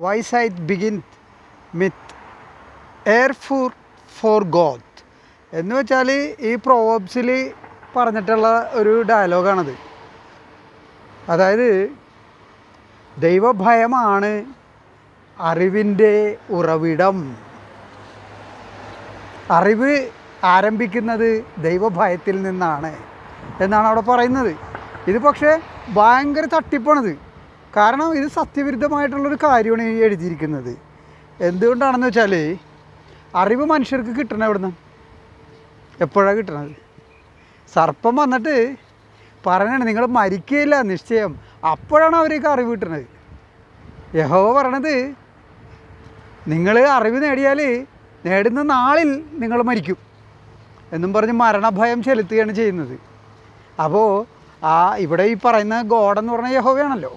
വൈസൈറ്റ് begin with air for God എന്ന് വെച്ചാൽ ഈ പ്രോവബ്സിൽ പറഞ്ഞിട്ടുള്ള ഒരു ഡയലോഗാണത്. അതായത് ദൈവഭയമാണ് അറിവിൻ്റെ ഉറവിടം. അറിവ് ആരംഭിക്കുന്നത് ദൈവഭയത്തിൽ നിന്നാണ് എന്നാണ് അവിടെ പറയുന്നത്. ഇത് പക്ഷേ ഭയങ്കര തട്ടിപ്പാണിത്. കാരണം ഇത് സത്യവിരുദ്ധമായിട്ടുള്ളൊരു കാര്യമാണ് ഈ എഴുതിയിരിക്കുന്നത്. എന്തുകൊണ്ടാണെന്ന് വെച്ചാൽ അറിവ് മനുഷ്യർക്ക് കിട്ടണം എവിടുന്ന്, എപ്പോഴാണ് കിട്ടണത്? സർപ്പം വന്നിട്ട് പറയണത് നിങ്ങൾ മരിക്കുകയില്ല നിശ്ചയം, അപ്പോഴാണ് അവർക്ക് അറിവ് കിട്ടുന്നത്. യഹോവ പറയണത് നിങ്ങൾ അറിവ് നേടിയാൽ നേടുന്ന നാളിൽ നിങ്ങൾ മരിക്കും എന്നും പറഞ്ഞ് മരണഭയം ചെലുത്തുകയാണ് ചെയ്യുന്നത്. അപ്പോൾ ഇവിടെ ഈ പറയുന്ന ഗോഡെന്ന് പറഞ്ഞ യഹോവയാണല്ലോ.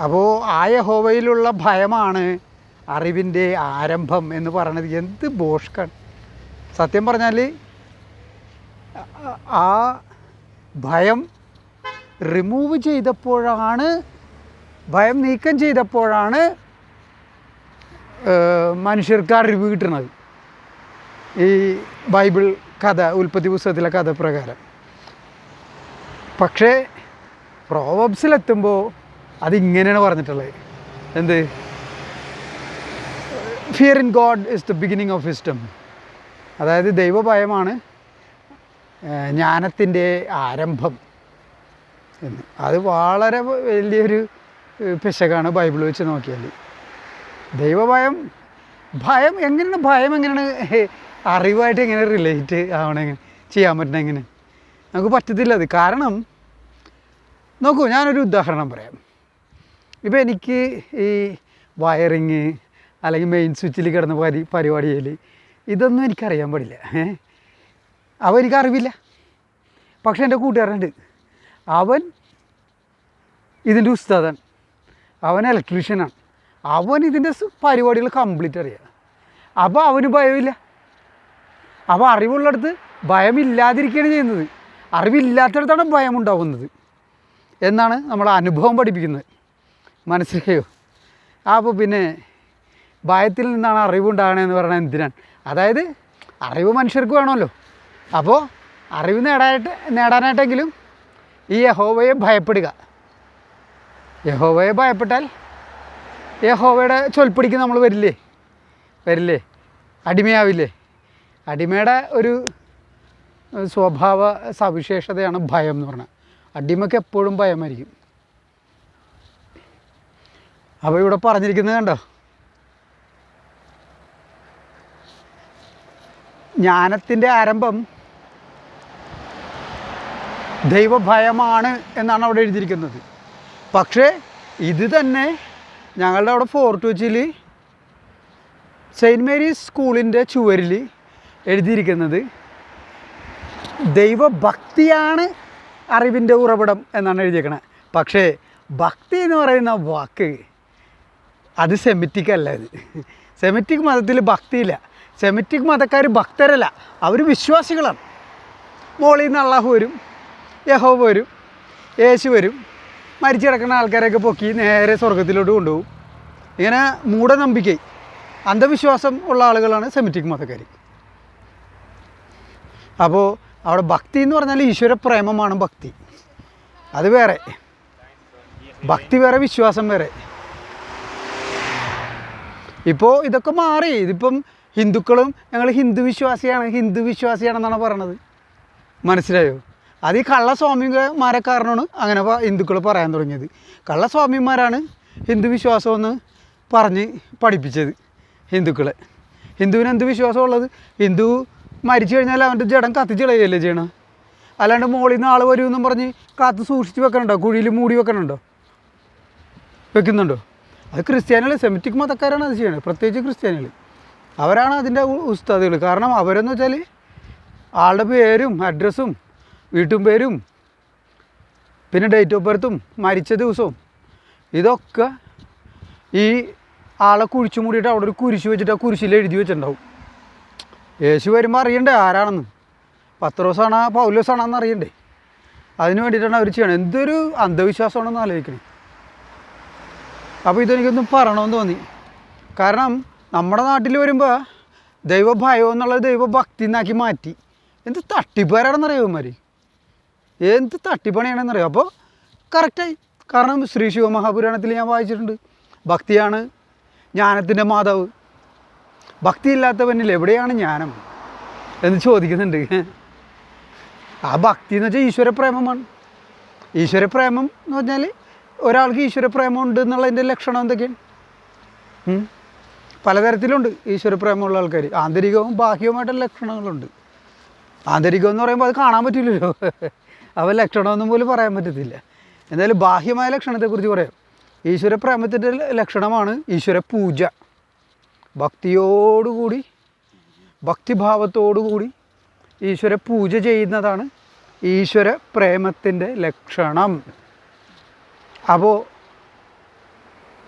അപ്പോൾ ആ യഹോവയിലുള്ള ഭയമാണ് അറിവിൻ്റെ ആരംഭം എന്ന് പറയണത്. എന്ത് ബോഷ്കാണ് സത്യം പറഞ്ഞാൽ. ആ ഭയം റിമൂവ് ചെയ്തപ്പോഴാണ്, ഭയം നീക്കം ചെയ്തപ്പോഴാണ് മനുഷ്യർക്ക് അറിവ് കിട്ടുന്നത്. ഈ ബൈബിൾ കഥ, ഉൽപ്പത്തി പുസ്തകത്തിലെ കഥ പ്രകാരം. പക്ഷേ പ്രോവബ്സിലെത്തുമ്പോൾ അതിങ്ങനെയാണ് പറഞ്ഞിട്ടുള്ളത്. എന്ത്? Fear in God is the beginning of wisdom. അതായത് ദൈവഭയമാണ് ജ്ഞാനത്തിൻ്റെ ആരംഭം എന്ന്. അത് വളരെ വലിയൊരു പിശകാണ് ബൈബിൾ വെച്ച് നോക്കിയാൽ. ദൈവഭയം, ഭയം എങ്ങനെയാണ് അറിവായിട്ട് എങ്ങനെ റിലേറ്റ് ആവണം, എങ്ങനെ ചെയ്യാൻ പറ്റണം? എങ്ങനെ നമുക്ക് പറ്റത്തില്ല അത്. കാരണം നോക്കൂ, ഞാനൊരു ഉദാഹരണം പറയാം. ഇപ്പോൾ എനിക്ക് ഈ വയറിങ് അല്ലെങ്കിൽ മെയിൻ സ്വിച്ചിൽ കിടന്ന പരിപാടിയിൽ ഇതൊന്നും എനിക്കറിയാൻ പാടില്ല. അപ്പോൾ എനിക്കറിവില്ല. പക്ഷെ എൻ്റെ കൂട്ടുകാരനുണ്ട്, അവൻ ഇതിൻ്റെ ഉസ്താദാണ്, അവൻ ഇലക്ട്രീഷ്യനാണ്, അവൻ ഇതിൻ്റെ പരിപാടികൾ കംപ്ലീറ്റ് അറിയാം. അപ്പോൾ അവന് ഭയമില്ല. അപ്പോൾ അറിവുള്ളിടത്ത് ഭയമില്ലാതിരിക്കുകയാണ് ചെയ്യുന്നത്. അറിവില്ലാത്തടത്താണ് ഭയം ഉണ്ടാകുന്നത് എന്നാണ് നമ്മളെ അനുഭവം പഠിപ്പിക്കുന്നത്. മനസ്സിലായോ? അപ്പോൾ പിന്നെ ഭയത്തിൽ നിന്നാണ് അറിവുണ്ടാകണമെന്ന് പറയുന്നത് എന്തിനാണ്? അതായത് അറിവ് മനുഷ്യർക്ക് വേണമല്ലോ. അപ്പോൾ അറിവ് നേടാനായിട്ടെങ്കിലും ഈ യഹോവയെ ഭയപ്പെടുക. യഹോവയെ ഭയപ്പെട്ടാൽ യഹോവയുടെ ചൊൽപ്പടിക്ക് നമ്മൾ വരില്ലേ? അടിമയാവില്ലേ? അടിമയുടെ ഒരു സ്വഭാവ സവിശേഷതയാണ് ഭയം എന്ന് പറഞ്ഞാൽ. അടിമയ്ക്ക് എപ്പോഴും ഭയമായിരിക്കും. അപ്പോൾ ഇവിടെ പറഞ്ഞിരിക്കുന്നത് കണ്ടോ, ജ്ഞാനത്തിൻ്റെ ആരംഭം ദൈവഭയമാണ് എന്നാണ് അവിടെ എഴുതിയിരിക്കുന്നത്. പക്ഷേ ഇത് തന്നെ ഞങ്ങളുടെ അവിടെ ഫോർട്ട് കൊച്ചിയിൽ സെയിൻറ്റ് മേരീസ് സ്കൂളിൻ്റെ ചുവരിൽ എഴുതിയിരിക്കുന്നത് ദൈവഭക്തിയാണ് അറിവിൻ്റെ ഉറവിടം എന്നാണ് എഴുതിയേക്കണത്. പക്ഷേ ഭക്തി എന്ന് പറയുന്ന വാക്ക് അത് സെമിറ്റിക് അല്ല. ഇത് സെമിറ്റിക് മതത്തിൽ ഭക്തിയില്ല. സെമിറ്റിക് മതക്കാർ ഭക്തരല്ല, അവർ വിശ്വാസികളാണ്. മോളിൽ നിന്ന് അള്ളാഹു വരും, യഹോവ വരും, യേശു വരും, മരിച്ചു കിടക്കുന്ന ആൾക്കാരെയൊക്കെ പൊക്കി നേരെ സ്വർഗത്തിലോട്ട് കൊണ്ടുപോകും. ഇങ്ങനെ മൂഢനമ്പിക്കൈ, അന്ധവിശ്വാസം ഉള്ള ആളുകളാണ് സെമിറ്റിക് മതക്കാർ. അപ്പോൾ അവിടെ ഭക്തി എന്ന് പറഞ്ഞാൽ ഈശ്വര പ്രേമമാണ് ഭക്തി. അത് വേറെ, ഭക്തി വേറെ, വിശ്വാസം വേറെ. ഇപ്പോൾ ഇതൊക്കെ മാറി. ഇതിപ്പം ഹിന്ദുക്കളും ഞങ്ങൾ ഹിന്ദു വിശ്വാസിയാണെന്നാണ് പറയണത്. മനസ്സിലായോ? അത് ഈ കള്ളസ്വാമിമാരെ കാരണമാണ് അങ്ങനെ ഹിന്ദുക്കൾ പറയാൻ തുടങ്ങിയത്. കള്ളസ്വാമിമാരാണ് ഹിന്ദു വിശ്വാസമെന്ന് പറഞ്ഞ് പഠിപ്പിച്ചത് ഹിന്ദുക്കളെ. ഹിന്ദുവിന് എന്ത് വിശ്വാസമുള്ളത്? ഹിന്ദു മരിച്ചു കഴിഞ്ഞാൽ അവൻ്റെ ജഡം കത്തിച്ചിളയല്ലേ ചെയ്യണം. അല്ലാണ്ട് മോളിൽ നിന്ന് ആൾ വരുമെന്നും പറഞ്ഞ് കാത്ത് സൂക്ഷിച്ച് വെക്കണുണ്ടോ? കുഴിയിൽ മൂടി വെക്കുന്നുണ്ടോ? അത് ക്രിസ്ത്യാനികൾ, സെമിറ്റിക് മതക്കാരാണ് അത് ചെയ്യണത്. പ്രത്യേകിച്ച് ക്രിസ്ത്യാനികൾ, അവരാണ് അതിൻ്റെ ഉസ്താദുകൾ. കാരണം അവരെന്ന് വെച്ചാൽ ആളുടെ പേരും അഡ്രസ്സും വീട്ടും പേരും പിന്നെ ഡേറ്റ് ഓഫ് ബർത്തും മരിച്ച ദിവസവും ഇതൊക്കെ ഈ ആളെ കുഴിച്ചു മൂടിയിട്ട് അവിടെ ഒരു കുരിശ് വെച്ചിട്ട് ആ കുരിശിൽ എഴുതി വെച്ചിട്ടുണ്ടാവും. യേശു വരുമ്പോൾ അറിയണ്ടേ ആരാണെന്ന്, പത്രോസാണോ പൗലോസാണോന്ന് അറിയണ്ടേ? അതിന് വേണ്ടിയിട്ടാണ് അവർ ചെയ്യണത്. എന്തൊരു അന്ധവിശ്വാസമാണെന്ന് ആലോചിക്കണേ. അപ്പോൾ ഇതെനിക്കൊന്ന് പറയണമെന്ന് തോന്നി. കാരണം നമ്മുടെ നാട്ടിൽ വരുമ്പോൾ ദൈവഭയം എന്നുള്ളത് ദൈവഭക്തി എന്നാക്കി മാറ്റി. എന്ത് തട്ടിപ്പേരാണെന്നറിയോ ഇവന്മാർ, എന്ത് തട്ടിപ്പണിയാണെന്നറിയോ. അപ്പോൾ കറക്റ്റായി. കാരണം ശ്രീ ശിവമഹാപുരാണത്തിൽ ഞാൻ വായിച്ചിട്ടുണ്ട്, ഭക്തിയാണ് ജ്ഞാനത്തിൻ്റെ മാതാവ്. ഭക്തിയില്ലാത്തവനിൽ എവിടെയാണ് ജ്ഞാനം എന്ന് ചോദിക്കുന്നുണ്ട്. ആ ഭക്തി എന്ന് വെച്ചാൽ ഈശ്വരപ്രേമമാണ്. ഈശ്വരപ്രേമം എന്ന് പറഞ്ഞാൽ ഒരാൾക്ക് ഈശ്വരപ്രേമം ഉണ്ട് എന്നുള്ളതിൻ്റെ ലക്ഷണം എന്തൊക്കെയാണ്? പലതരത്തിലുണ്ട് ഈശ്വരപ്രേമമുള്ള ആൾക്കാർ. ആന്തരികവും ബാഹ്യവുമായിട്ടുള്ള ലക്ഷണങ്ങളുണ്ട്. ആന്തരികം എന്ന് പറയുമ്പോൾ അത് കാണാൻ പറ്റില്ലല്ലോ, അവ ലക്ഷണമെന്നും പോലും പറയാൻ പറ്റത്തില്ല. എന്തായാലും ബാഹ്യമായ ലക്ഷണത്തെക്കുറിച്ച് പറയാം. ഈശ്വരപ്രേമത്തിൻ്റെ ലക്ഷണമാണ് ഈശ്വര പൂജ. ഭക്തിയോടുകൂടി, ഭക്തിഭാവത്തോടുകൂടി ഈശ്വര പൂജ ചെയ്യുന്നതാണ് ഈശ്വര പ്രേമത്തിൻ്റെ ലക്ഷണം. അപ്പോൾ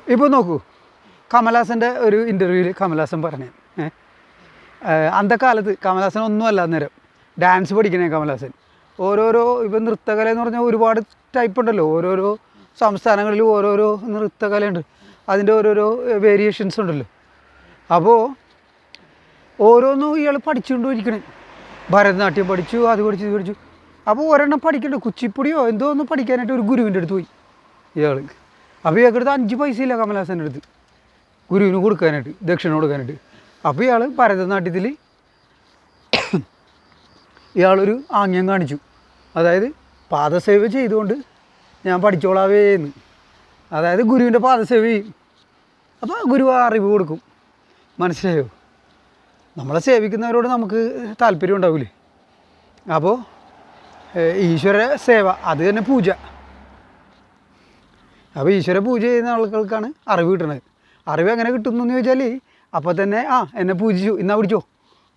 ഇപ്പോൾ നോക്കൂ, കമലഹാസൻ്റെ ഒരു ഇൻ്റർവ്യൂവിൽ കമലഹാസൻ പറഞ്ഞു, അന്നത്തെ കമലഹാസൻ ഒന്നുമല്ല അന്നേരം ഡാൻസ് പഠിക്കണേ കമലഹാസൻ. ഓരോരോ ഇപ്പം നൃത്തകല എന്ന് പറഞ്ഞാൽ ഒരുപാട് ടൈപ്പ് ഉണ്ടല്ലോ, ഓരോരോ സംസ്ഥാനങ്ങളിലും ഓരോരോ നൃത്തകലയുണ്ട്, അതിൻ്റെ ഓരോരോ വേരിയേഷൻസ് ഉണ്ടല്ലോ. അപ്പോൾ ഓരോന്നും ഇയാൾ പഠിച്ചുകൊണ്ടിരിക്കണേ. ഭരതനാട്യം പഠിച്ചു, അത് പഠിച്ചു, ഇത് പഠിച്ചു. അപ്പോൾ ഒരെണ്ണം പഠിക്കണ്ട, കുച്ചിപ്പുടിയോ എന്തോ ഒന്ന് പഠിക്കാനായിട്ട് ഒരു ഗുരുവിൻ്റെ അടുത്ത് പോയി ഇയാൾ. അപ്പോൾ ഇയാൾക്ക് അടുത്ത് 5 പൈസയില്ല കമലഹാസൻ്റെ അടുത്ത് ഗുരുവിന് കൊടുക്കാനായിട്ട്, ദക്ഷിണ കൊടുക്കാനായിട്ട്. അപ്പോൾ ഇയാൾ ഭരതനാട്യത്തിൽ ഇയാളൊരു ആംഗ്യം കാണിച്ചു. അതായത് പാദസേവ ചെയ്തുകൊണ്ട് ഞാൻ പഠിച്ചോളാവേന്ന്. അതായത് ഗുരുവിൻ്റെ പാദസേവ ചെയ്യും. അപ്പോൾ ഗുരു അറിവ് കൊടുക്കും. മനസ്സിലായോ? നമ്മളെ സേവിക്കുന്നവരോട് നമുക്ക് താല്പര്യം ഉണ്ടാവില്ലേ? അപ്പോൾ ഈശ്വര സേവ അത് തന്നെ പൂജ. അപ്പോൾ ഈശ്വര പൂജ ചെയ്യുന്ന ആളുകൾക്കാണ് അറിവ് കിട്ടുന്നത്. അറിവ് എങ്ങനെ കിട്ടുന്നു എന്ന് ചോദിച്ചാൽ, അപ്പോൾ തന്നെ എന്നെ പൂജിച്ചു, ഇന്നാ പിടിച്ചോ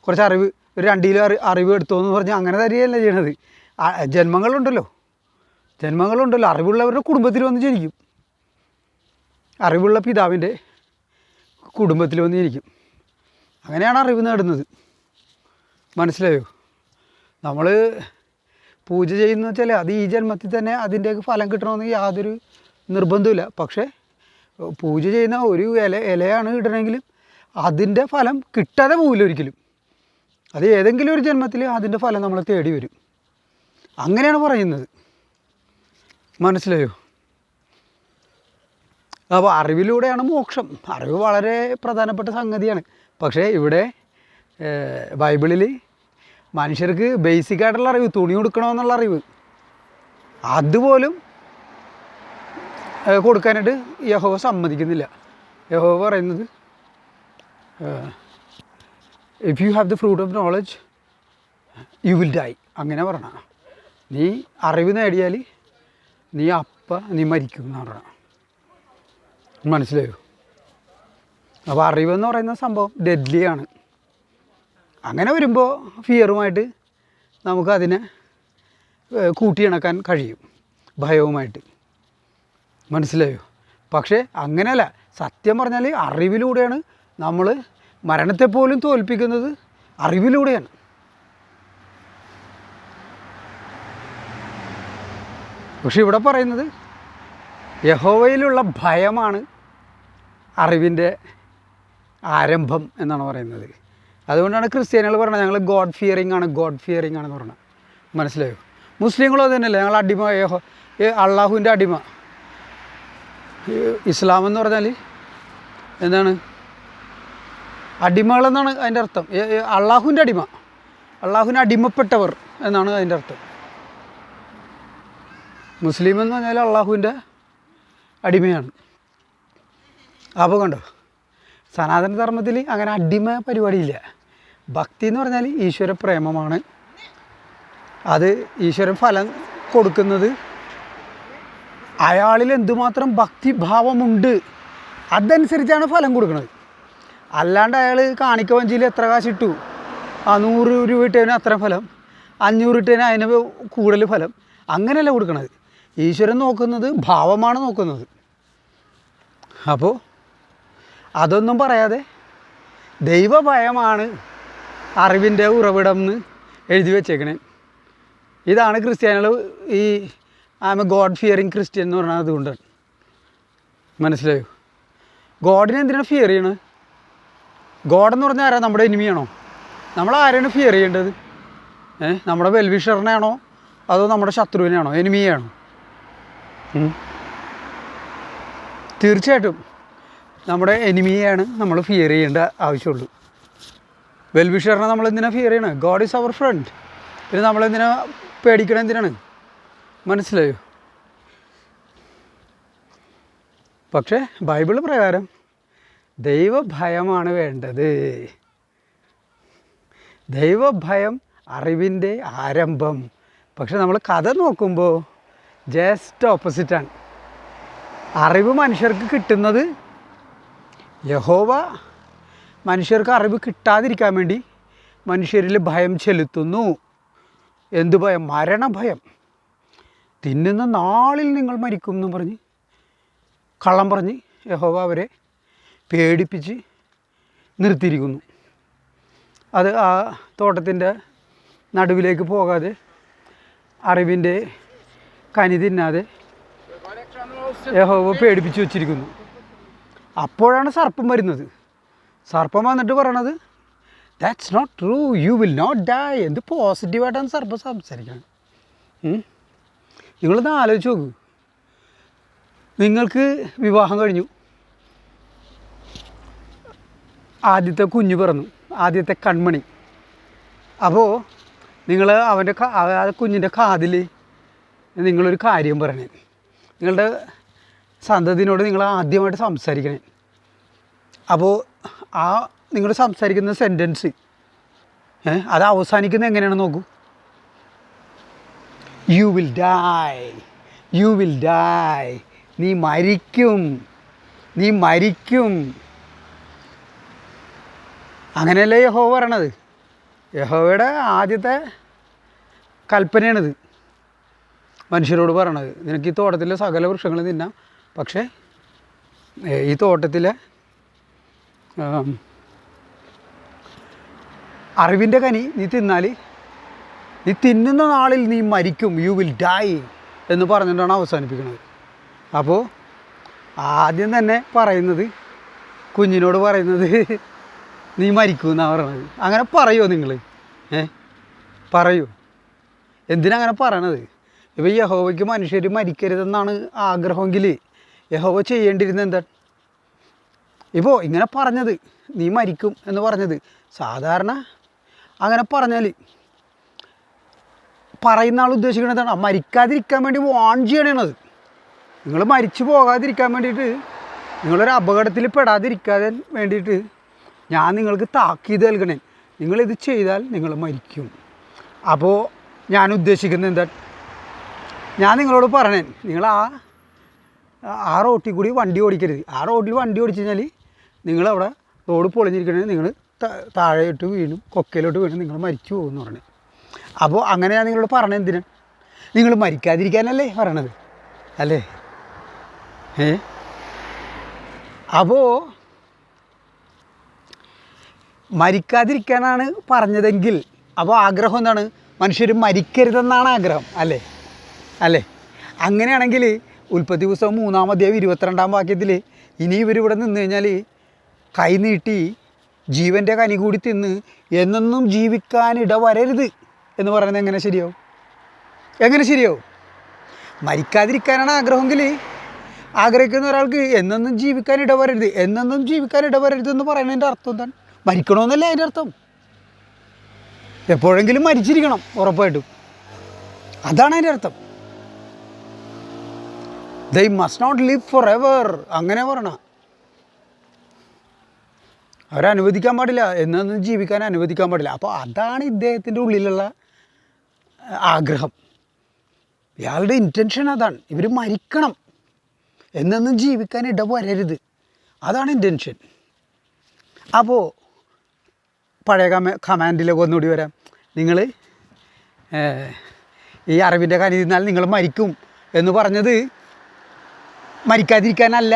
കുറച്ച് അറിവ്, ഒരു 2 കിലോ അറിവ് എടുത്തോ എന്ന് പറഞ്ഞാൽ അങ്ങനെ തരികയല്ല ചെയ്യണത്. ജന്മങ്ങളുണ്ടല്ലോ, അറിവുള്ളവരുടെ കുടുംബത്തിൽ വന്ന് ജനിക്കും. അറിവുള്ള പിതാവിൻ്റെ കുടുംബത്തിൽ വന്ന് ജനിക്കും. അങ്ങനെയാണ് അറിവ് നേടുന്നത്. മനസ്സിലായോ? നമ്മൾ പൂജ ചെയ്യുന്ന വെച്ചാൽ അത് ഈ ജന്മത്തിൽ തന്നെ അതിൻ്റെയൊക്കെ ഫലം കിട്ടണമെന്ന് യാതൊരു നിർബന്ധമില്ല. പക്ഷേ പൂജ ചെയ്യുന്ന ഒരു ഇലയാണ് ഇടണമെങ്കിലും അതിൻ്റെ ഫലം കിട്ടാതെ പോവില്ല ഒരിക്കലും. അത് ഏതെങ്കിലും ഒരു ജന്മത്തിൽ അതിൻ്റെ ഫലം നമ്മളെ തേടി വരും. അങ്ങനെയാണ് പറയുന്നത്. മനസ്സിലായോ? അപ്പോൾ അറിവിലൂടെയാണ് മോക്ഷം. അറിവ് വളരെ പ്രധാനപ്പെട്ട സംഗതിയാണ്. പക്ഷേ ഇവിടെ ബൈബിളിൽ മനുഷ്യർക്ക് ബേസിക്കായിട്ടുള്ള അറിവ്, തുണി കൊടുക്കണമെന്നുള്ള അറിവ്, അതുപോലും കൊടുക്കാനായിട്ട് യഹോവ സമ്മതിക്കുന്നില്ല. യഹോവ പറയുന്നത്, if you have the fruit of knowledge you will die. അങ്ങനെ പറഞ്ഞ, നീ അറിവ് നേടിയാൽ നീ മരിക്കും എന്ന് പറഞ്ഞ. മനസ്സിലായോ? അപ്പോൾ അറിവെന്ന് പറയുന്ന സംഭവം ഡെഡ്ലിയാണ്. അങ്ങനെ വരുമ്പോൾ ഫിയറുമായിട്ട് നമുക്കതിനെ കൂട്ടിയിണക്കാൻ കഴിയും, ഭയവുമായിട്ട്. മനസ്സിലായോ? പക്ഷേ അങ്ങനെയല്ല. സത്യം പറഞ്ഞാൽ അറിവിലൂടെയാണ് നമ്മൾ മരണത്തെപ്പോലും തോൽപ്പിക്കുന്നത്. അറിവിലൂടെയാണ്. പക്ഷെ ഇവിടെ പറയുന്നത് യഹോവയിലുള്ള ഭയമാണ് അറിവിൻ്റെ ആരംഭം എന്നാണ് പറയുന്നത്. അതുകൊണ്ടാണ് ക്രിസ്ത്യാനികൾ പറഞ്ഞത് ഞങ്ങൾ ഗോഡ് ഫിയറിംഗ് ആണെന്ന് പറഞ്ഞത്. മനസ്സിലായോ? മുസ്ലിങ്ങളും അത് തന്നെയല്ലേ, ഞങ്ങൾ അടിമ, അള്ളാഹുവിൻ്റെ അടിമ. ഇസ്ലാം എന്ന് പറഞ്ഞാൽ എന്താണ്? അടിമകളെന്നാണ് അതിൻ്റെ അർത്ഥം. അള്ളാഹുവിൻ്റെ അടിമ, അള്ളാഹുവിന് അടിമപ്പെട്ടവർ എന്നാണ് അതിൻ്റെ അർത്ഥം. മുസ്ലിം എന്ന് പറഞ്ഞാൽ അള്ളാഹുവിൻ്റെ അടിമയാണ്. അപ്പോൾ കണ്ടോ, സനാതന ധർമ്മത്തിൽ അങ്ങനെ അടിമ പരിപാടിയില്ല. ഭക്തി എന്ന് പറഞ്ഞാൽ ഈശ്വര പ്രേമമാണ്. അത് ഈശ്വരൻ ഫലം കൊടുക്കുന്നത് അയാളിൽ എന്തുമാത്രം ഭക്തിഭാവമുണ്ട് അതനുസരിച്ചാണ് ഫലം കൊടുക്കുന്നത്. അല്ലാണ്ട് അയാൾ കാണിക്ക വഞ്ചിയിൽ എത്ര കാശിട്ടു, 100 രൂപ ഇട്ടതിന് അത്ര ഫലം, 500 ഇട്ടതിന് അതിന് കൂടുതൽ ഫലം, അങ്ങനെയല്ല കൊടുക്കണത്. ഈശ്വരൻ നോക്കുന്നത് ഭാവമാണ് നോക്കുന്നത്. അപ്പോൾ അതൊന്നും പറയാതെ ദൈവഭയമാണ് അറിവിൻ്റെ ഉറവിടം എന്ന് എഴുതി വെച്ചേക്കണേ. ഇതാണ് ക്രിസ്ത്യാനികൾ ഈ I M A God fearing Christian എന്ന് പറഞ്ഞാൽ അതുകൊണ്ടാണ്. മനസ്സിലായോ? ഗോഡിനെ എന്തിനാണ് ഫിയർ ചെയ്യണത്? ഗോഡെന്ന് പറഞ്ഞാൽ ആരാ? നമ്മുടെ എനിമിയാണോ? നമ്മൾ ആരെയാണ് ഫിയർ ചെയ്യേണ്ടത്? നമ്മുടെ വെൽവിഷറിനെയാണോ അതോ നമ്മുടെ ശത്രുവിനെയാണോ, എനിമിയാണോ? തീർച്ചയായിട്ടും നമ്മുടെ എനിമിയെയാണ് നമ്മൾ ഫിയർ ചെയ്യേണ്ട ആവശ്യമുള്ളൂ. വെൽവിഷറിനെ നമ്മൾ എന്തിനാണ് ഫിയർ ചെയ്യണത്? God is our friend. പിന്നെ നമ്മളെന്തിനാ പേടിക്കണം? എന്തിനാണ്? മനസ്സിലായോ? പക്ഷേ ബൈബിൾ പ്രകാരം ദൈവഭയമാണ് വേണ്ടത്. ദൈവഭയം അറിവിൻ്റെ ആരംഭം. പക്ഷെ നമ്മൾ കഥ നോക്കുമ്പോൾ ജസ്റ്റ് ഓപ്പോസിറ്റാണ്. അറിവ് മനുഷ്യർക്ക് കിട്ടുന്നത്, യഹോവ മനുഷ്യർക്ക് അറിവ് കിട്ടാതിരിക്കാൻ വേണ്ടി മനുഷ്യരിൽ ഭയം ചെലുത്തുന്നു. എന്ത് ഭയം? മരണഭയം. തിന്നുന്ന നാളിൽ നിങ്ങൾ മരിക്കും എന്ന് പറഞ്ഞ് കള്ളം പറഞ്ഞ് യഹോവ അവരെ പേടിപ്പിച്ച് നിർത്തിയിരിക്കുന്നു. അത് ആ തോട്ടത്തിൻ്റെ നടുവിലേക്ക് പോകാതെ, അറിവിൻ്റെ കനി തിന്നാതെ യഹോവ പേടിപ്പിച്ച് വച്ചിരിക്കുന്നു. അപ്പോഴാണ് സർപ്പം വരുന്നത്. സർപ്പം വന്നിട്ട് പറയണത് that's not true, you will not die. എന്ത് പോസിറ്റീവായിട്ടാണ് സർപ്പം സംസാരിക്കുന്നത്. നിങ്ങളൊന്ന് ആലോചിച്ച് നോക്കൂ. നിങ്ങൾക്ക് വിവാഹം കഴിഞ്ഞു, ആദ്യത്തെ കുഞ്ഞ് പിറന്നു, ആദ്യത്തെ കൺമണി. അപ്പോൾ നിങ്ങൾ അവൻ്റെ ആ കുഞ്ഞിൻ്റെ കാതിൽ നിങ്ങളൊരു കാര്യം പറയണേ. നിങ്ങളുടെ സന്തതിനോട് നിങ്ങൾ ആദ്യമായിട്ട് സംസാരിക്കണേ. അപ്പോൾ ആ നിങ്ങൾ സംസാരിക്കുന്ന സെൻറ്റൻസ് അത് അവസാനിക്കുന്നത് എങ്ങനെയാണെന്ന് നോക്കൂ. You will die, you will die. നീ മരിക്കും, നീ മരിക്കും. അങ്ങനെയല്ലേ യഹോവ പറയണത്? യഹോവയുടെ ആദ്യത്തെ കൽപ്പനയാണിത് മനുഷ്യരോട് പറയണത്. നിനക്ക് ഈ തോട്ടത്തിലെ സകല വൃക്ഷങ്ങളും തിന്നാം, പക്ഷേ ഈ തോട്ടത്തിലെ അറിവിൻ്റെ കനി നീ തിന്നാൽ, നീ തിന്നുന്ന നാളിൽ നീ മരിക്കും, യു വിൽ ഡൈ എന്ന് പറഞ്ഞിട്ടാണ് അവസാനിപ്പിക്കുന്നത്. അപ്പോൾ ആദ്യം തന്നെ പറയുന്നത്, കുഞ്ഞിനോട് പറയുന്നത് നീ മരിക്കുമെന്നാണ് പറയണത്. അങ്ങനെ പറയുമോ നിങ്ങൾ? പറയൂ. എന്തിനങ്ങനെ പറയണത്? ഇപ്പോൾ യഹോവയ്ക്ക് മനുഷ്യർ മരിക്കരുതെന്നാണ് ആഗ്രഹമെങ്കിൽ യഹോവ ചെയ്യേണ്ടിയിരുന്നത് എന്താണ്? ഇപ്പോൾ ഇങ്ങനെ പറഞ്ഞത്, നീ മരിക്കും എന്ന് പറഞ്ഞത്, സാധാരണ അങ്ങനെ പറഞ്ഞാൽ പറയുന്ന ആൾ ഉദ്ദേശിക്കുന്നത് എന്താണ്? മരിക്കാതിരിക്കാൻ വേണ്ടി വാൺ ചെയ്യണത്. നിങ്ങൾ മരിച്ചു പോകാതിരിക്കാൻ വേണ്ടിയിട്ട്, നിങ്ങളൊരു അപകടത്തിൽ പെടാതിരിക്കാതെ വേണ്ടിയിട്ട് ഞാൻ നിങ്ങൾക്ക് താക്കീത് നൽകണേ. നിങ്ങളിത് ചെയ്താൽ നിങ്ങൾ മരിക്കും. അപ്പോൾ ഞാൻ ഉദ്ദേശിക്കുന്നത് എന്താ? ഞാൻ നിങ്ങളോട് പറയണേ, നിങ്ങൾ ആ റോട്ടിൽ കൂടി വണ്ടി ഓടിക്കരുത്. ആ റോഡിൽ വണ്ടി ഓടിച്ചു കഴിഞ്ഞാൽ നിങ്ങളവിടെ റോഡ് പൊളിഞ്ഞിരിക്കണേ, നിങ്ങൾ താഴെയിട്ട് വീണും കൊക്കയിലോട്ട് വീണും നിങ്ങൾ മരിച്ചു പോകുമെന്ന് പറഞ്ഞത്. അപ്പോൾ അങ്ങനെ ഞാൻ നിങ്ങളോട് പറഞ്ഞത് എന്തിനാണ്? നിങ്ങൾ മരിക്കാതിരിക്കാനല്ലേ പറയണത്, അല്ലേ? അപ്പോൾ മരിക്കാതിരിക്കാനാണ് പറഞ്ഞതെങ്കിൽ അപ്പോൾ ആഗ്രഹം എന്താണ്? മനുഷ്യർ മരിക്കരുതെന്നാണ് ആഗ്രഹം, അല്ലേ? അല്ലേ? അങ്ങനെയാണെങ്കിൽ ഉൽപ്പത്തി പുസ്തകം 3-ാം അധ്യായം 22-ാം വാക്യത്തിൽ ഇനി ഇവരിവിടെ നിന്ന് കഴിഞ്ഞാൽ കൈ നീട്ടി ജീവൻ്റെ കനി കൂടി തിന്ന് എന്നൊന്നും ജീവിക്കാനിട വരരുത് എന്ന് പറയുന്നത് എങ്ങനെ ശരിയാവും? എങ്ങനെ ശരിയാവും? മരിക്കാതിരിക്കാനാണ് ആഗ്രഹമെങ്കിൽ ആഗ്രഹിക്കുന്ന ഒരാൾക്ക് എന്നൊന്നും ജീവിക്കാൻ ഇടവരരുത്, എന്നൊന്നും ജീവിക്കാൻ ഇടവരരുതെന്ന് പറയുന്നതിൻ്റെ അർത്ഥം എന്താണ്? മരിക്കണമെന്നല്ലേ അതിൻ്റെ അർത്ഥം? എപ്പോഴെങ്കിലും മരിച്ചിരിക്കണം ഉറപ്പായിട്ടും, അതാണ് അതിൻ്റെ അർത്ഥം. They must not live forever, അങ്ങനെ പറയണ. അവരനുവദിക്കാൻ പാടില്ല, എന്നൊന്നും ജീവിക്കാൻ അനുവദിക്കാൻ പാടില്ല. അപ്പോൾ അതാണ് ഇദ്ദേഹത്തിൻ്റെ ഉള്ളിലുള്ള ആഗ്രഹം. ഇയാളുടെ ഇൻറ്റൻഷൻ അതാണ്. ഇവർ മരിക്കണം, എന്നൊന്നും ജീവിക്കാൻ ഇടവരരുത്, അതാണ് ഇൻറ്റൻഷൻ. അപ്പോൾ പഴയ കമാൻഡിലൊക്കെ ഒന്നുകൂടി വരാം. നിങ്ങൾ ഈ അറിവിൻ്റെ കനി തിന്നാൽ നിങ്ങൾ മരിക്കും എന്ന് പറഞ്ഞത് മരിക്കാതിരിക്കാനല്ല.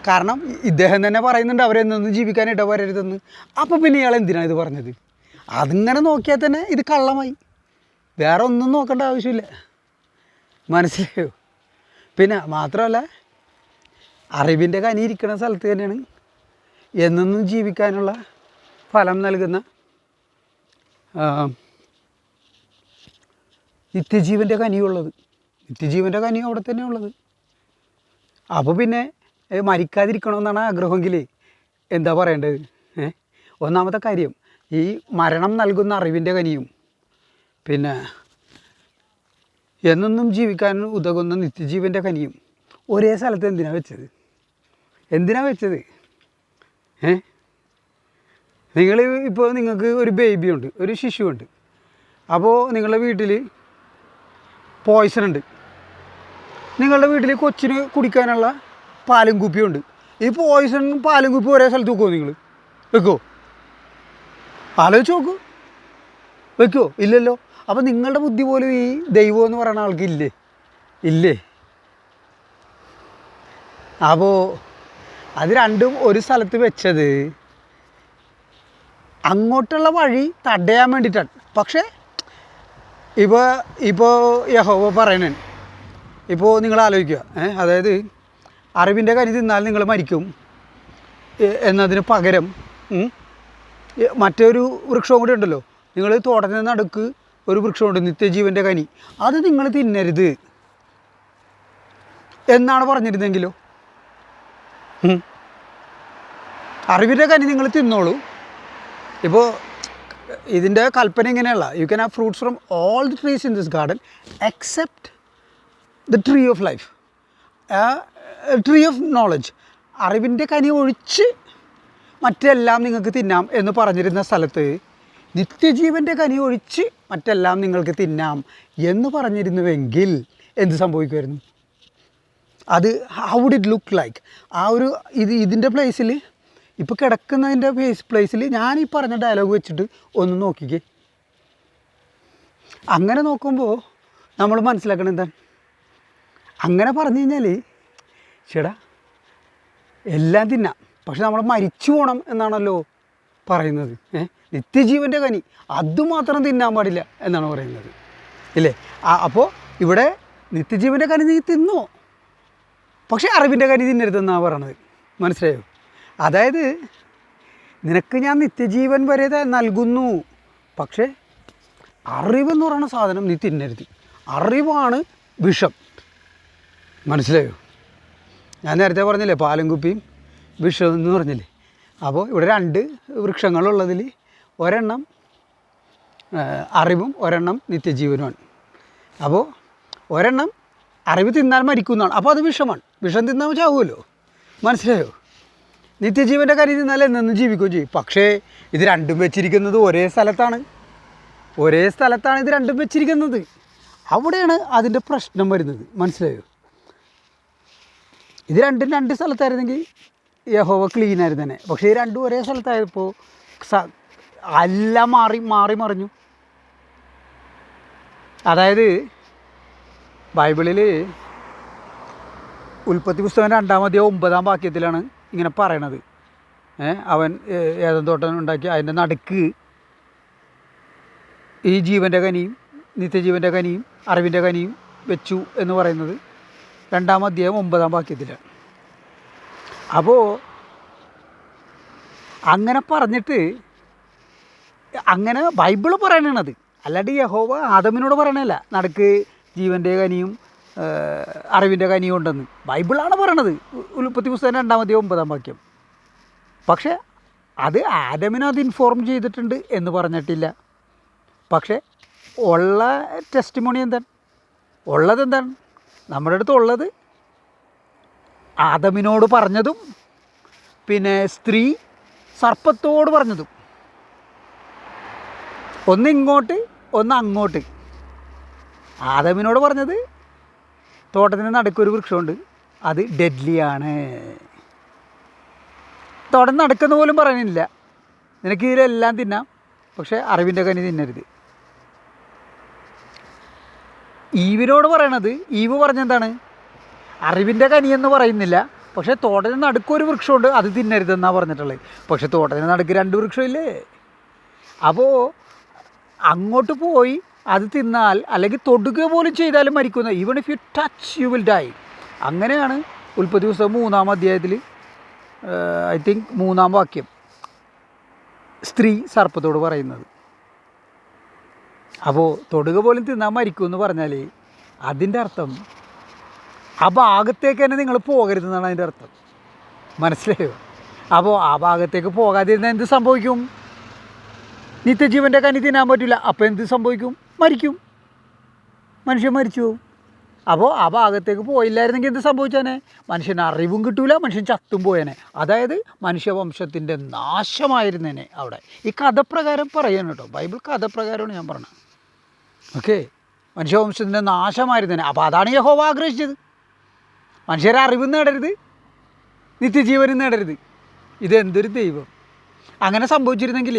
കാരണം ഇദ്ദേഹം തന്നെ പറയുന്നുണ്ട് അവരെന്നൊന്നും ജീവിക്കാൻ ഇടവരരുതെന്ന്. അപ്പോൾ പിന്നെ ഇയാൾ എന്തിനാണ് ഇത് പറഞ്ഞത്? അതിങ്ങനെ നോക്കിയാൽ തന്നെ ഇത് കള്ളമായി, വേറെ ഒന്നും നോക്കേണ്ട ആവശ്യമില്ല. മനസ്സിലായോ? പിന്നെ മാത്രമല്ല, അറിവിൻ്റെ കനി ഇരിക്കുന്ന സ്ഥലത്ത് തന്നെയാണ് എന്നെന്നും ജീവിക്കാനുള്ള ഫലം നൽകുന്ന നിത്യജീവൻ്റെ കനിയുള്ളത്. നിത്യജീവൻ്റെ കനി അവിടെ തന്നെ ഉള്ളത്. അപ്പോൾ പിന്നെ മരിക്കാതിരിക്കണമെന്നാണ് ആഗ്രഹമെങ്കിൽ എന്താ പറയേണ്ടത്? ഒന്നാമത്തെ കാര്യം, ഈ മരണം നൽകുന്ന അറിവിൻ്റെ കനിയും പിന്നെ എന്നെന്നും ജീവിക്കാൻ ഉതകുന്ന നിത്യജീവൻ്റെ കനിയും ഒരേ സ്ഥലത്ത് എന്തിനാണ് വെച്ചത്? എന്തിനാണ് വെച്ചത്? നിങ്ങൾ ഇപ്പോൾ നിങ്ങൾക്ക് ഒരു ബേബിയുണ്ട്, ഒരു ശിശുവുണ്ട്. അപ്പോൾ നിങ്ങളുടെ വീട്ടിൽ പോയ്സൺ ഉണ്ട്. നിങ്ങളുടെ വീട്ടിൽ കൊച്ചിന് കുടിക്കാനുള്ള പാലും കുപ്പിയുണ്ട്. ഈ പോയ്സൺ പാലും കുപ്പി ഒരേ സ്ഥലത്ത് വെക്കുമോ? നിങ്ങൾ വെക്കുമോ? ആലോചിച്ച് നോക്കൂ. വെക്കുമോ? ഇല്ലല്ലോ. അപ്പോൾ നിങ്ങളുടെ ബുദ്ധി പോലും ഈ ദൈവം എന്ന് പറയുന്ന ആൾക്ക് ഇല്ലേ? അപ്പോൾ അത് രണ്ടും ഒരു സ്ഥലത്ത് വെച്ചത് അങ്ങോട്ടുള്ള വഴി തടയാൻ വേണ്ടിയിട്ടാണ്. പക്ഷേ ഇപ്പോൾ യഹോവ പറയണേ, ഇപ്പോൾ നിങ്ങൾ ആലോചിക്കുക, അതായത് അറിവിൻ്റെ കനി തിന്നാൽ നിങ്ങൾ മരിക്കും എന്നതിന് പകരം മറ്റൊരു വൃക്ഷവും കൂടി ഉണ്ടല്ലോ. നിങ്ങൾ തോട്ടത്തിന് നടുക്ക് ഒരു വൃക്ഷമുണ്ട്, നിത്യജീവൻ്റെ കനി, അത് നിങ്ങൾ തിന്നരുത് എന്നാണ് പറഞ്ഞിരുന്നെങ്കിലോ? അറിവിൻ്റെ കനി നിങ്ങൾ തിന്നോളൂ. ഇപ്പോൾ ഇതിൻ്റെ കൽപ്പന ഇങ്ങനെയല്ല, you can have fruits from all the trees in this garden except the tree of life, tree of knowledge. അറിവിൻ്റെ കനി ഒഴിച്ച് മറ്റെല്ലാം നിങ്ങൾക്ക് തിന്നാം എന്ന് പറഞ്ഞിരുന്ന സ്ഥലത്ത് നിത്യജീവൻ്റെ കനി ഒഴിച്ച് മറ്റെല്ലാം നിങ്ങൾക്ക് തിന്നാം എന്ന് പറഞ്ഞിരുന്നുവെങ്കിൽ എന്ത് സംഭവിക്കുമായിരുന്നു? അത് how would it look like? ആ ഒരു ഇതിൻ്റെ പ്ലേസിൽ, ഇപ്പോൾ കിടക്കുന്നതിൻ്റെ പ്ലേസിൽ ഞാൻ ഈ പറഞ്ഞ ഡയലോഗ് വെച്ചിട്ട് ഒന്ന് നോക്കിക്കേ. അങ്ങനെ നോക്കുമ്പോൾ നമ്മൾ മനസ്സിലാക്കണം എന്താണ്? അങ്ങനെ പറഞ്ഞു കഴിഞ്ഞാൽ ചേടാ എല്ലാം തിന്നാം, പക്ഷെ നമ്മൾ മരിച്ചു പോകണം എന്നാണല്ലോ പറയുന്നത്. നിത്യജീവൻ്റെ കനി അതുമാത്രം തിന്നാൻ പാടില്ല എന്നാണ് പറയുന്നത്, ഇല്ലേ? അപ്പോൾ ഇവിടെ നിത്യജീവൻ്റെ കനി നീ തിന്നോ, പക്ഷേ അറിവിൻ്റെ കനി തിന്നരുതെന്നാണ് പറയണത്. മനസ്സിലായോ? അതായത് നിനക്ക് ഞാൻ നിത്യജീവൻ വരെ നൽകുന്നു, പക്ഷേ അറിവെന്ന് പറയുന്ന സാധനം നീ തിന്നരുത്. അറിവാണ് വിഷം. മനസ്സിലായോ? ഞാൻ നേരത്തെ പറഞ്ഞില്ലേ പാലും കുപ്പിയും വിഷം എന്ന് പറഞ്ഞില്ലേ? അപ്പോൾ ഇവിടെ രണ്ട് വൃക്ഷങ്ങളുള്ളതിൽ ഒരെണ്ണം അറിവും ഒരെണ്ണം നിത്യജീവനുമാണ്. അപ്പോൾ ഒരെണ്ണം അറിവ് തിന്നാൽ മരിക്കുന്നതാണ്, അപ്പോൾ അത് വിഷമാണ്. വിഷം തിന്നാൽ ചാവുമല്ലോ. മനസ്സിലായോ? നിത്യജീവൻ്റെ കനി തിന്നാൽ എന്നെന്നും ജീവിക്കുകയും ചെയ്യും. പക്ഷേ ഇത് രണ്ടും വെച്ചിരിക്കുന്നത് ഒരേ സ്ഥലത്താണ്. ഇത് രണ്ടും വെച്ചിരിക്കുന്നത്. അവിടെയാണ് അതിൻ്റെ പ്രശ്നം വരുന്നത്. മനസ്സിലായോ? ഇത് രണ്ടും രണ്ട് സ്ഥലത്തായിരുന്നെങ്കിൽ യഹോവ ക്ലീനായിരുന്നു തന്നെ. പക്ഷേ ഈ രണ്ടും ഒരേ സ്ഥലത്തായപ്പോൾ എല്ലാം മാറി മറിഞ്ഞു. അതായത് ബൈബിളിൽ ഉൽപ്പത്തി പുസ്തകം 2-ാം അധ്യായം 9-ാം വാക്യത്തിലാണ് ഇങ്ങനെ പറയണത്. അവൻ ഏദൻ തോട്ടം ഉണ്ടാക്കി അതിൻ്റെ നടുക്ക് ഈ ജീവൻ്റെ കനിയും നിത്യജീവൻ്റെ കനിയും അറിവിൻ്റെ കനിയും വെച്ചു എന്ന് പറയുന്നത് 2-ാം അധ്യായം 9-ാം വാക്യത്തിലാണ്. അപ്പോൾ അങ്ങനെ പറഞ്ഞിട്ട് അങ്ങനെ ബൈബിള് പറയണത്, അല്ലാണ്ട് യഹോവ ആദമിനോട് പറയണല്ല നടുക്ക് ജീവൻ്റെ കനിയും അറിവിൻ്റെ കനിയും ഉണ്ടെന്ന്. ബൈബിളാണ് പറയണത്, ഉൽപ്പത്തി പുസ്തകം 2-ാം അധ്യായം 9-ാം വാക്യം. പക്ഷേ അത് ആദമിനത് ഇൻഫോർം ചെയ്തിട്ടുണ്ട് എന്ന് പറഞ്ഞിട്ടില്ല. പക്ഷേ ഉള്ള ടെസ്റ്റിമോണി എന്താണ്? ഉള്ളതെന്താണ്? നമ്മുടെ അടുത്ത് ഉള്ളത് ആദമിനോട് പറഞ്ഞതും പിന്നെ സ്ത്രീ സർപ്പത്തോട് പറഞ്ഞതും. ഒന്ന് ഇങ്ങോട്ട് ഒന്ന് അങ്ങോട്ട്. ആദമിനോട് പറഞ്ഞത് തോട്ടത്തിന് നടുക്കൊരു വൃക്ഷമുണ്ട്, അത് ഡെഡ്ലിയാണ്. തോട്ടം നടക്കുന്ന പോലും പറയുന്നില്ല, നിനക്ക് ഇതിലെല്ലാം തിന്നാം, പക്ഷേ അറിവിൻ്റെ കനി തിന്നരുത്. ഈവിനോട് പറയണത്, ഈവ് പറഞ്ഞെന്താണ്? അറിവിൻ്റെ കനി എന്ന് പറയുന്നില്ല, പക്ഷേ തോട്ടത്തിന് നടുക്കൊരു വൃക്ഷമുണ്ട്, അത് തിന്നരുതെന്നാണ് പറഞ്ഞിട്ടുള്ളത്. പക്ഷേ തോട്ടത്തിന് നടുക്ക് 2 വൃക്ഷമില്ലേ? അപ്പോൾ അങ്ങോട്ട് പോയി അത് തിന്നാൽ അല്ലെങ്കിൽ തൊടുക പോലും ചെയ്താലും മരിക്കുന്ന, even if you touch you will die. അങ്ങനെയാണ് ഉൽപ്പത്തി പുസ്തകം 3-ാം അധ്യായത്തിൽ ഐ തിങ്ക് 3-ാം വാക്യം സ്ത്രീ സർപ്പത്തോട് പറയുന്നത്. അപ്പോൾ തൊടുക പോലും തിന്നാൻ മരിക്കുമെന്ന് പറഞ്ഞാൽ അതിൻ്റെ അർത്ഥം ആ ഭാഗത്തേക്ക് തന്നെ നിങ്ങൾ പോകരുതെന്നാണ് അതിൻ്റെ അർത്ഥം. മനസ്സിലായോ? അപ്പോൾ ആ ഭാഗത്തേക്ക് പോകാതിരുന്നാൽ എന്ത് സംഭവിക്കും? നിത്യജീവൻ്റെ കനി തിന്നാൻ പറ്റില്ല. അപ്പോൾ എന്ത് സംഭവിക്കും? മരിക്കും, മനുഷ്യൻ മരിച്ചു പോകും. അപ്പോൾ ആ ഭാഗത്തേക്ക് പോയില്ലായിരുന്നെങ്കിൽ എന്ത് സംഭവിച്ചാനെ? മനുഷ്യന് അറിവും കിട്ടൂല, മനുഷ്യൻ ചത്തും പോയേനെ. അതായത് മനുഷ്യവംശത്തിൻ്റെ നാശമായിരുന്നേനെ അവിടെ. ഈ കഥപ്രകാരം പറയാണ് കേട്ടോ, ബൈബിൾ കഥപ്രകാരമാണ് ഞാൻ പറഞ്ഞത്. ഓക്കെ, മനുഷ്യവംശത്തിൻ്റെ നാശമായിരുന്നേനെ. അപ്പോൾ അതാണ് യഹോവ ആഗ്രഹിച്ചത്. മനുഷ്യരെ അറിവും നേടരുത്, നിത്യജീവനും നേടരുത്. ഇതെന്തൊരു ദൈവം! അങ്ങനെ സംഭവിച്ചിരുന്നെങ്കിൽ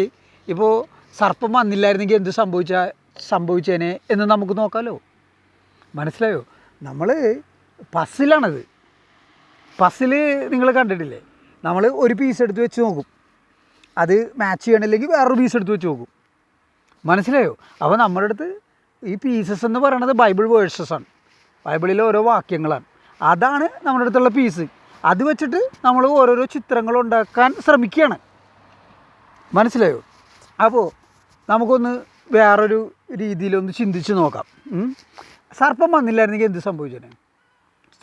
ഇപ്പോൾ സർപ്പം വന്നില്ലായിരുന്നെങ്കിൽ എന്ത് സംഭവിച്ചേനെ എന്ന് നമുക്ക് നോക്കാമല്ലോ. മനസ്സിലായോ? നമ്മൾ പസിലാണത്. പസിൽ നിങ്ങൾ കണ്ടിട്ടില്ലേ? നമ്മൾ ഒരു പീസ് എടുത്ത് വെച്ച് നോക്കും, അത് മാച്ച് ചെയ്യണില്ലെങ്കിൽ വേറൊരു പീസ് എടുത്ത് വെച്ച് നോക്കും. മനസ്സിലായോ? അപ്പോൾ നമ്മുടെ അടുത്ത് ഈ പീസസ് എന്ന് പറയുന്നത് ബൈബിൾ വേഴ്സസാണ്, ബൈബിളിലെ ഓരോ വാക്യങ്ങളാണ്. അതാണ് നമ്മുടെ അടുത്തുള്ള പീസ്. അത് വെച്ചിട്ട് നമ്മൾ ഓരോരോ ചിത്രങ്ങൾ ഉണ്ടാക്കാൻ ശ്രമിക്കുകയാണ്. മനസ്സിലായോ? അപ്പോൾ നമുക്കൊന്ന് വേറൊരു രീതിയിലൊന്ന് ചിന്തിച്ച് നോക്കാം. സർപ്പം വന്നില്ലായിരുന്നെങ്കിൽ എന്ത് സംഭവിച്ചേനെ?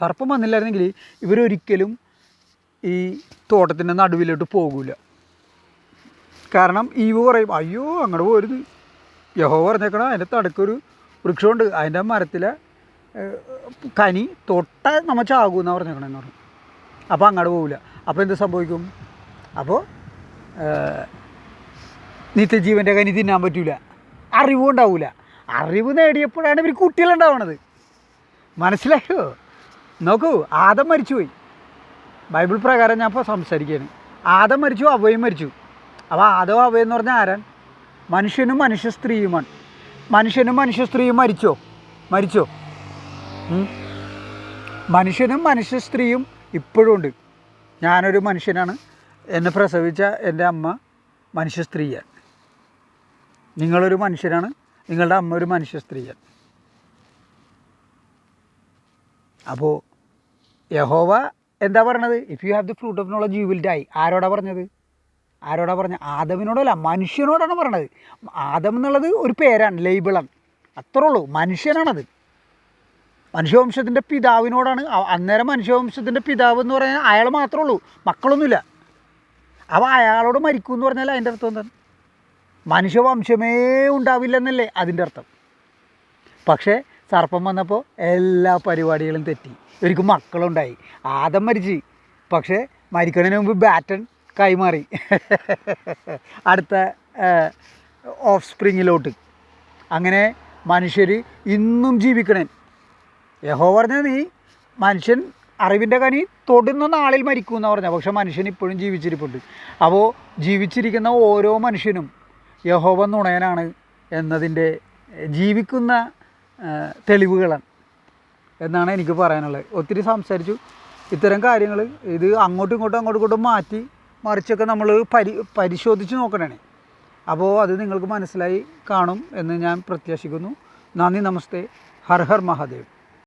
സർപ്പം വന്നില്ലായിരുന്നെങ്കിൽ ഇവരൊരിക്കലും ഈ തോട്ടത്തിൻ്റെ നടുവിലോട്ട് പോകില്ല. കാരണം ഈവ് പറയും, അയ്യോ അങ്ങോട്ട് പോരുത്, യഹോവ പറഞ്ഞേക്കണം അതിൻ്റെ തടക്കൊരു വൃക്ഷമുണ്ട്, അതിൻ്റെ മരത്തിലെ കനി തൊട്ടാൽ നമ്മൾ ചാകുമെന്നാണ് പറഞ്ഞേക്കണമെന്ന് പറഞ്ഞു. അപ്പോൾ അങ്ങോട്ട് പോകില്ല. അപ്പോൾ എന്ത് സംഭവിക്കും? അപ്പോൾ നിത്യജീവൻ്റെ കനി തിന്നാൻ പറ്റില്ല, അറിവും ഉണ്ടാവില്ല. അറിവ് നേടിയപ്പോഴാണ് ഇവർ കുട്ടികളുണ്ടാവണത്. മനസ്സിലായോ? നോക്കൂ, ആദം മരിച്ചുപോയി. ബൈബിൾ പ്രകാരം ഞാൻ ഇപ്പോൾ സംസാരിക്കുകയാണ്. ആദം മരിച്ചു, അവയും മരിച്ചു. അപ്പോൾ ആദവും അവയെന്ന് പറഞ്ഞാൽ ആരാൻ? മനുഷ്യനും മനുഷ്യ സ്ത്രീയുമാണ്. മനുഷ്യനും മനുഷ്യ സ്ത്രീയും മരിച്ചോ? മനുഷ്യനും മനുഷ്യ സ്ത്രീയും ഇപ്പോഴും ഉണ്ട്. ഞാനൊരു മനുഷ്യനാണ്, എന്നെ പ്രസവിച്ച എൻ്റെ അമ്മ മനുഷ്യ സ്ത്രീയാണ്. നിങ്ങളൊരു മനുഷ്യനാണ്, നിങ്ങളുടെ അമ്മ ഒരു മനുഷ്യ സ്ത്രീയാണ്. അപ്പോൾ യഹോവ എന്താ പറഞ്ഞത്? If you have the fruit of knowledge you will die. ആരോടാ പറഞ്ഞത്? ആദമിനോടല്ല, മനുഷ്യനോടാണ് പറഞ്ഞത്. ആദം എന്നുള്ളത് ഒരു പേരാണ്, ലേബിളാണ്, അത്രേ ഉള്ളൂ. മനുഷ്യനാണത്. മനുഷ്യവംശത്തിൻ്റെ പിതാവിനോടാണ്. അന്നേരം മനുഷ്യവംശത്തിൻ്റെ പിതാവ് എന്ന് പറഞ്ഞാൽ അയാൾ മാത്രമേ ഉള്ളൂ, മക്കളൊന്നുമില്ല. അപ്പോൾ അയാളോട് മരിക്കും എന്ന് പറഞ്ഞാൽ അതിൻ്റെ അർത്ഥം എന്താണ്? മനുഷ്യവംശമേ ഉണ്ടാവില്ലെന്നല്ലേ അതിൻ്റെ അർത്ഥം. പക്ഷേ സർപ്പം വന്നപ്പോൾ എല്ലാ പരിപാടികളും തെറ്റി. ഇവർക്ക് മക്കളുണ്ടായി. ആദം മരിച്ച്, പക്ഷേ മരിക്കുന്നതിന് മുമ്പ് ബാറ്റൺ കൈമാറി അടുത്ത ഓഫ് സ്പ്രിങ്ങിലോട്ട്. അങ്ങനെ മനുഷ്യർ ഇന്നും ജീവിക്കണേ. യഹോവ പറഞ്ഞത് നീ മനുഷ്യൻ അറിവിൻ്റെ കനി തൊടുന്ന നാളിൽ മരിക്കുമെന്നാണ് പറഞ്ഞത്. പക്ഷേ മനുഷ്യൻ ഇപ്പോഴും ജീവിച്ചിരിപ്പുണ്ട്. അപ്പോൾ ജീവിച്ചിരിക്കുന്ന ഓരോ മനുഷ്യനും യഹോവ നുണയനാണ് എന്നതിൻ്റെ ജീവിക്കുന്ന തെളിവുകളാണ് എന്നാണ് എനിക്ക് പറയാനുള്ളത്. ഒത്തിരി സംസാരിച്ചു ഇത്തരം കാര്യങ്ങൾ. ഇത് അങ്ങോട്ടും ഇങ്ങോട്ടും മാറ്റി മറിച്ചൊക്കെ നമ്മൾ പരിശോധിച്ച് നോക്കണേ. അപ്പോൾ അത് നിങ്ങൾക്ക് മനസ്സിലായി കാണും എന്ന് ഞാൻ പ്രത്യാശിക്കുന്നു. നന്ദി, നമസ്തേ, ഹർ ഹർ മഹാദേവ്.